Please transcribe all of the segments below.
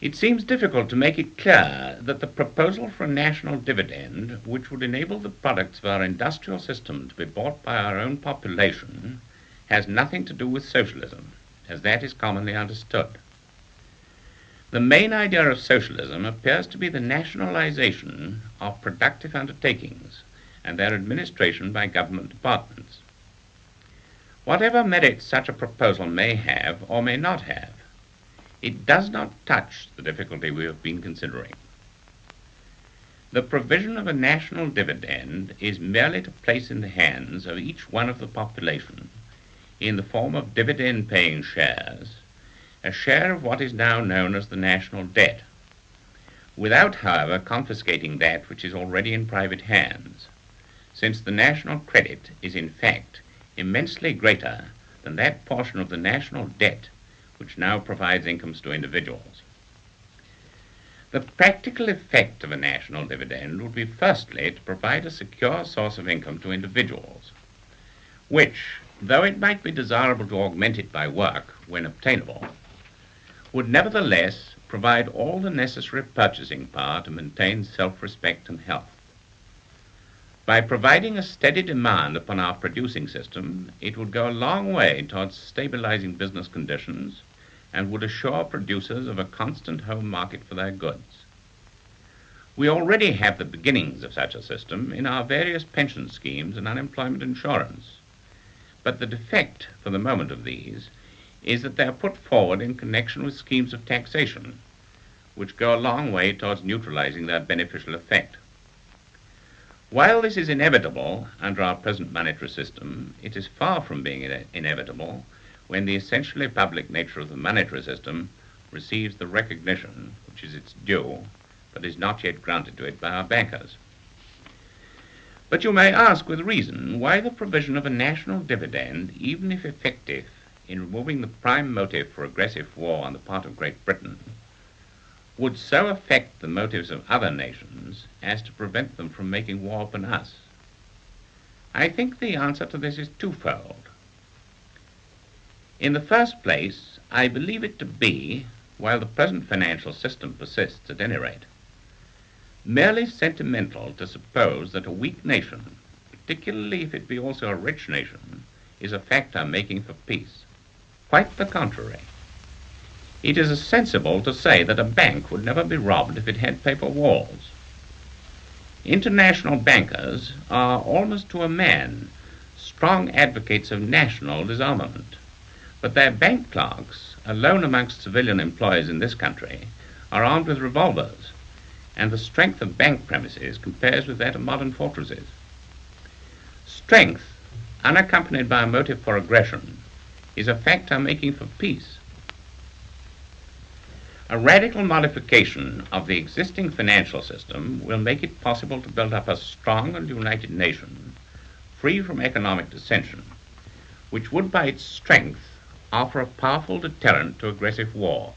It seems difficult to make it clear that the proposal for a national dividend, which would enable the products of our industrial system to be bought by our own population, has nothing to do with socialism, as that is commonly understood. The main idea of socialism appears to be the nationalization of productive undertakings and their administration by government departments. Whatever merits such a proposal may have or may not have, it does not touch the difficulty we have been considering. The provision of a national dividend is merely to place in the hands of each one of the population, in the form of dividend-paying shares, a share of what is now known as the national debt, without, however, confiscating that which is already in private hands, since the national credit is in fact immensely greater than that portion of the national debt which now provides incomes to individuals. The practical effect of a national dividend would be firstly to provide a secure source of income to individuals, which, though it might be desirable to augment it by work when obtainable, would nevertheless provide all the necessary purchasing power to maintain self-respect and health. By providing a steady demand upon our producing system, it would go a long way towards stabilizing business conditions and would assure producers of a constant home market for their goods. We already have the beginnings of such a system in our various pension schemes and unemployment insurance, but the defect for the moment of these is that they are put forward in connection with schemes of taxation, which go a long way towards neutralizing their beneficial effect. While this is inevitable under our present monetary system, it is far from being inevitable when the essentially public nature of the monetary system receives the recognition which is its due, but is not yet granted to it by our bankers. But you may ask with reason why the provision of a national dividend, even if effective in removing the prime motive for aggressive war on the part of Great Britain, would so affect the motives of other nations as to prevent them from making war upon us. I think the answer to this is twofold. In the first place, I believe it to be, while the present financial system persists at any rate, merely sentimental to suppose that a weak nation, particularly if it be also a rich nation, is a factor making for peace. Quite the contrary. It is as sensible to say that a bank would never be robbed if it had paper walls. International bankers are, almost to a man, strong advocates of national disarmament, but their bank clerks, alone amongst civilian employees in this country, are armed with revolvers, and the strength of bank premises compares with that of modern fortresses. Strength, unaccompanied by a motive for aggression, is a factor making for peace. A radical modification of the existing financial system will make it possible to build up a strong and united nation, free from economic dissension, which would by its strength offer a powerful deterrent to aggressive war.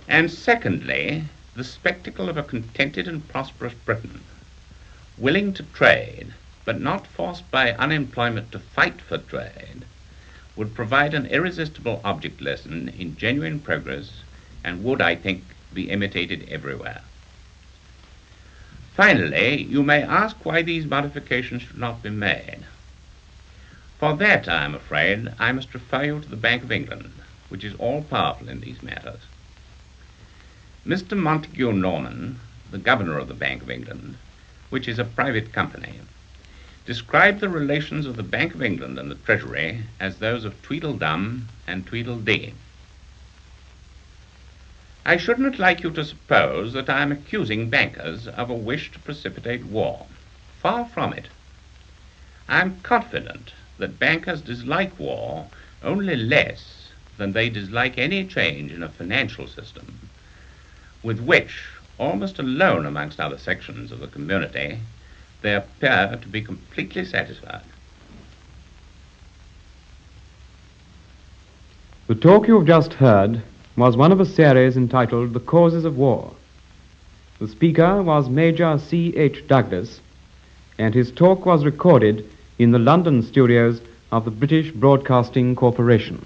And secondly, the spectacle of a contented and prosperous Britain, willing to trade, but not forced by unemployment to fight for trade, would provide an irresistible object lesson in genuine progress and would, I think, be imitated everywhere. Finally, you may ask why these modifications should not be made. For that, I am afraid, I must refer you to the Bank of England, which is all-powerful in these matters. Mr. Montague Norman, the governor of the Bank of England, which is a private company, described the relations of the Bank of England and the Treasury as those of Tweedledum and Tweedledee. I should not like you to suppose that I am accusing bankers of a wish to precipitate war. Far from it. I am confident that bankers dislike war only less than they dislike any change in a financial system, with which, almost alone amongst other sections of the community, they appear to be completely satisfied. The talk you have just heard was one of a series entitled The Causes of War. The speaker was Major C.H. Douglas, and his talk was recorded in the London studios of the British Broadcasting Corporation.